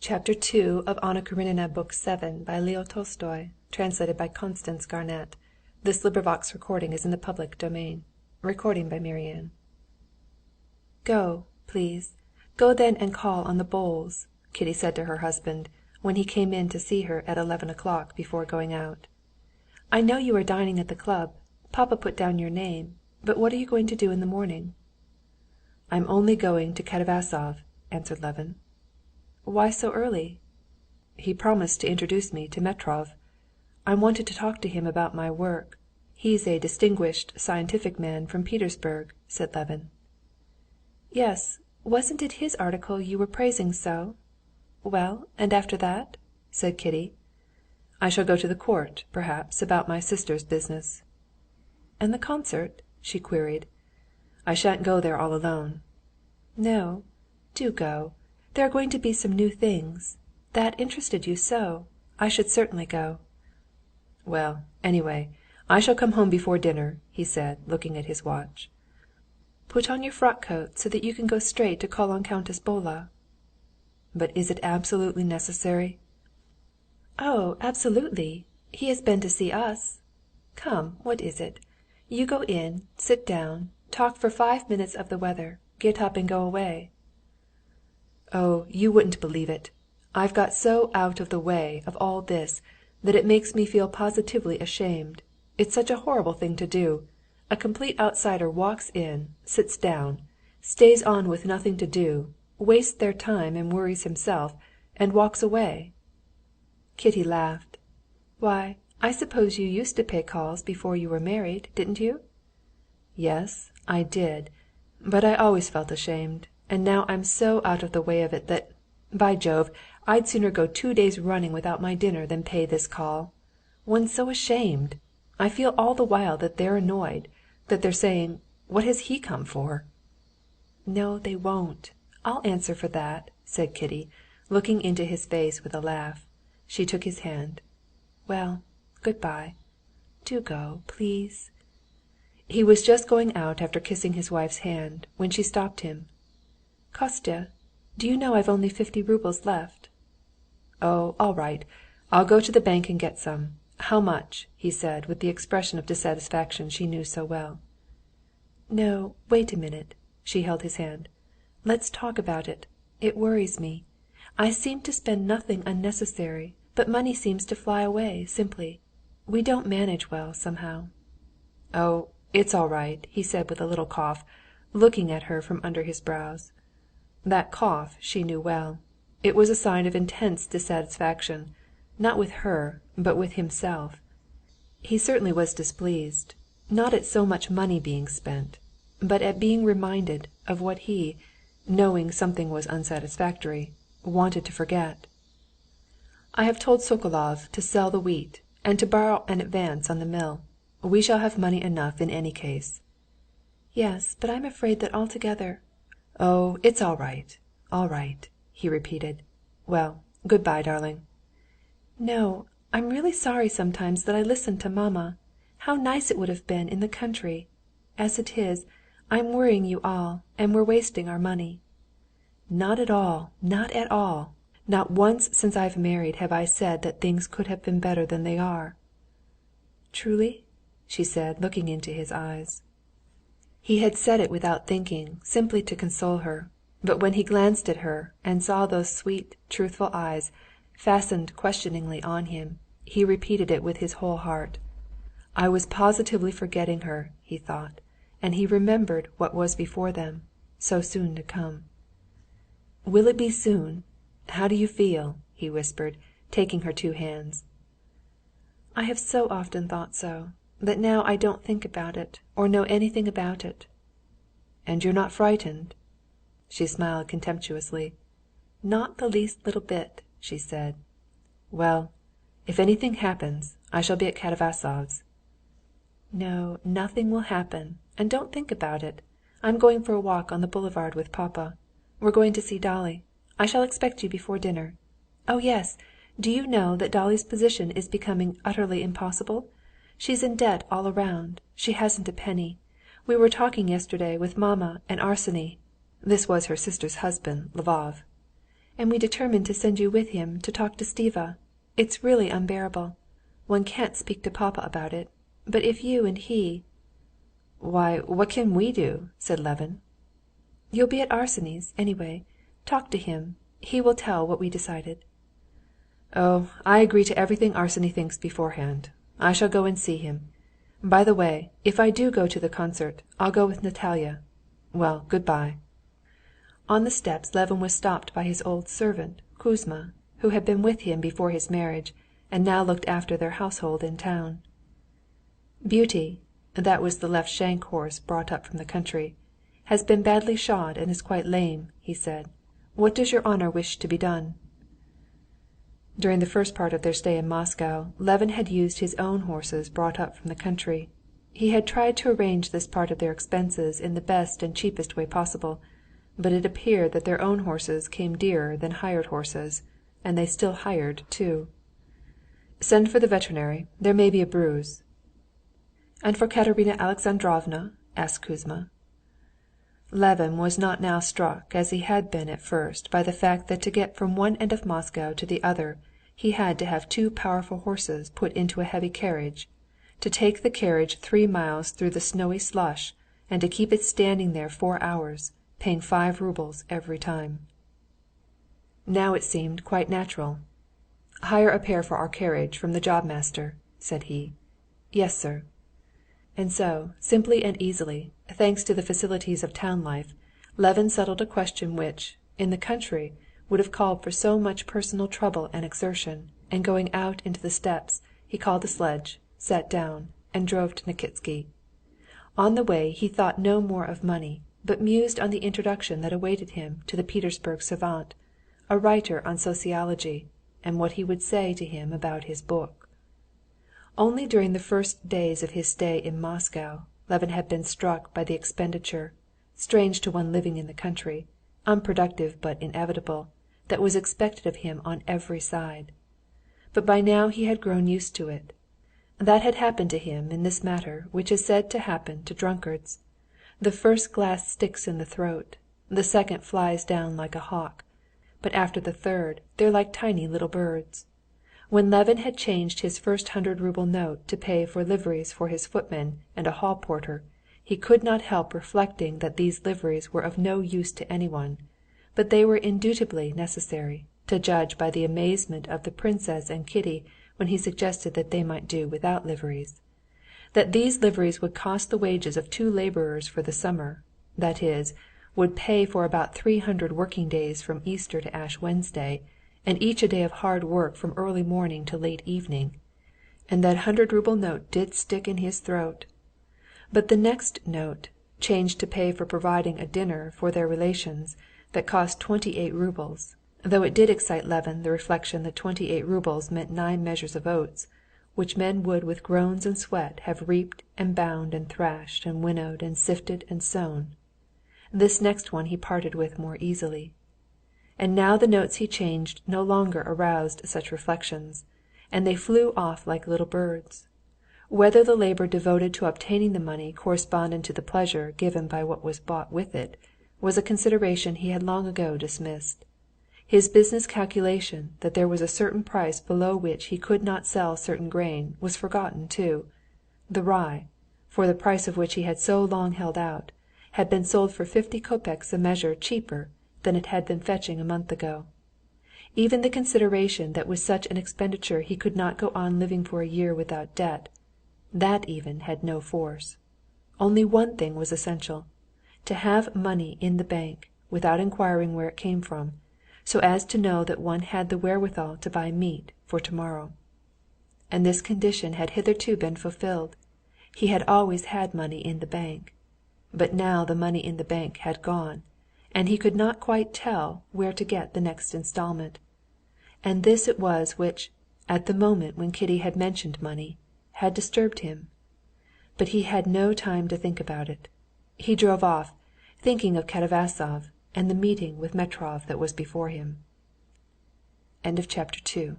Chapter 2 of Anna Karenina, Book 7, by Leo Tolstoy, translated by Constance Garnett. This recording is in the public domain. Go, please. Go then and call on the Bowles, Kitty said to her husband, when he came in to see her at 11 o'clock before going out. I know you are dining at the club. Papa put down your name. But what are you going to do in the morning? I'm only going to Katavasov, answered Levin. Why so early? He promised to introduce me to Metrov. I wanted to talk to him about my work. He's a distinguished scientific man from Petersburg, said Levin. Yes, wasn't it his article you were praising so? Well, and after that? Said Kitty. I shall go to the court, perhaps, about my sister's business. And the concert? She queried. I shan't go there all alone. No, do go. There are going to be some new things. That interested you so. I should certainly go. Well, anyway, I shall come home before dinner, he said, looking at his watch. Put on your frock coat so that you can go straight to call on Countess Bola. But is it absolutely necessary? Oh, absolutely. He has been to see us. Come, what is it? You go in, sit down, talk for 5 minutes of the weather, get up and go away. Oh, you wouldn't believe it. I've got so out of the way of all this that it makes me feel positively ashamed. It's such a horrible thing to do. A complete outsider walks in, sits down, stays on with nothing to do, wastes their time and worries himself, and walks away. Kitty laughed. Why, I suppose you used to pay calls before you were married, didn't you? Yes, I did, but I always felt ashamed, and now I'm so out of the way of it that, by Jove, I'd sooner go 2 days running without my dinner than pay this call. One's so ashamed. I feel all the while that they're annoyed, that they're saying, what has he come for? No, they won't. I'll answer for that, said Kitty, looking into his face with a laugh. She took his hand. Well, good-bye. Do go, please. He was just going out after kissing his wife's hand, when she stopped him. Kostya, do you know I've only 50 roubles left? Oh, all right. I'll go to the bank and get some. How much? He said, with the expression of dissatisfaction she knew so well. No, wait a minute. She held his hand. Let's talk about it. It worries me. I seem to spend nothing unnecessary, but money seems to fly away simply. We don't manage well, somehow. Oh, it's all right, he said with a little cough, looking at her from under his brows. That cough she knew well. It was a sign of intense dissatisfaction, not with her, but with himself. He certainly was displeased, not at so much money being spent, but at being reminded of what he, knowing something was unsatisfactory, wanted to forget. I have told Sokolov to sell the wheat and to borrow an advance on the mill. We shall have money enough in any case. Yes, but I'm afraid that altogether... Oh, it's all right, he repeated. Well, good-bye, darling. No, I'm really sorry sometimes that I listened to mamma. How nice it would have been in the country. As it is, I'm worrying you all, and we're wasting our money. Not at all, not at all. Not once since I've married have I said that things could have been better than they are. Truly? She said, looking into his eyes. He had said it without thinking, simply to console her, but when he glanced at her and saw those sweet, truthful eyes fastened questioningly on him, he repeated it with his whole heart. I was positively forgetting her, he thought, and he remembered what was before them, so soon to come. Will it be soon? How do you feel? He whispered, taking her 2 hands. I have so often thought so, that now I don't think about it or know anything about it. And you're not frightened? She smiled contemptuously. Not the least little bit, she said. Well, if anything happens, I shall be at Katavasov's. No, nothing will happen, and don't think about it. I'm going for a walk on the boulevard with papa. We're going to see Dolly. I shall expect you before dinner. Oh yes, do you know that Dolly's position is becoming utterly impossible? She's in debt all round. She hasn't a penny. We were talking yesterday with mamma and Arseny (this was her sister's husband, Lvov), and we determined to send you with him to talk to Stiva. It's really unbearable. One can't speak to papa about it, but if you and he...." "Why, what can we do?" said Levin. "You'll be at Arseny's, anyway. Talk to him. He will tell what we decided." "Oh, I agree to everything Arseny thinks beforehand. I shall go and see him. By the way, if I do go to the concert, I'll go with Natalia. Well, good‐bye." On the steps Levin was stopped by his old servant, Kouzma, who had been with him before his marriage, and now looked after their household in town. "Beauty," that was the left shank horse brought up from the country, "has been badly shod and is quite lame," he said. "What does your honor wish to be done?" During the first part of their stay in Moscow, Levin had used his own horses brought up from the country. He had tried to arrange this part of their expenses in the best and cheapest way possible, but it appeared that their own horses came dearer than hired horses, and they still hired too. "Send for the veterinary. There may be a bruise." "And for Katerina Alexandrovna?" asked Kouzma. Levin was not now struck as he had been at first by the fact that to get from one end of Moscow to the other he had to have two powerful horses put into a heavy carriage, to take the carriage 3 miles through the snowy slush, and to keep it standing there 4 hours, paying 5 roubles every time. Now it seemed quite natural. "Hire a pair for our carriage from the job‐master," said he. "Yes, sir." And so, simply and easily, thanks to the facilities of town life, Levin settled a question which, in the country, would have called for so much personal trouble and exertion, and going out into the steppes, he called a sledge, sat down, and drove to Nikitsky. On the way he thought no more of money, but mused on the introduction that awaited him to the Petersburg savant, a writer on sociology, and what he would say to him about his book. Only during the first days of his stay in Moscow, Levin had been struck by the expenditure, strange to one living in the country, unproductive but inevitable, that was expected of him on every side. But by now he had grown used to it. That had happened to him in this matter which is said to happen to drunkards. The first glass sticks in the throat, the second flies down like a hawk, but after the third they're like tiny little birds. When Levin had changed his first 100-rouble note to pay for liveries for his footman and a hall porter, he could not help reflecting that these liveries were of no use to anyone, but they were indubitably necessary, to judge by the amazement of the princess and Kitty when he suggested that they might do without liveries. That these liveries would cost the wages of 2 laborers for the summer, that is, would pay for about 300 working days from Easter to Ash Wednesday, and each a day of hard work from early morning to late evening. And that 100-rouble note did stick in his throat. But the next note, changed to pay for providing a dinner for their relations, that cost 28 roubles, though it did excite Levin the reflection that 28 roubles meant 9 measures of oats, which men would with groans and sweat have reaped and bound and thrashed and winnowed and sifted and sown. This next one he parted with more easily. And now the notes he changed no longer aroused such reflections, and they flew off like little birds. Whether the labor devoted to obtaining the money corresponded to the pleasure given by what was bought with it, was a consideration he had long ago dismissed. His business calculation that there was a certain price below which he could not sell certain grain was forgotten too. The rye, for the price of which he had so long held out, had been sold for 50 kopecks a measure cheaper than it had been fetching a month ago. Even the consideration that with such an expenditure he could not go on living for a year without debt, that even had no force. Only one thing was essential: to have money in the bank, without inquiring where it came from, so as to know that one had the wherewithal to buy meat for tomorrow. And this condition had hitherto been fulfilled. He had always had money in the bank. But now the money in the bank had gone, and he could not quite tell where to get the next installment. And this it was which, at the moment when Kitty had mentioned money, had disturbed him. But he had no time to think about it. He drove off, thinking of Katavasov and the meeting with Metrov that was before him. Chapter 3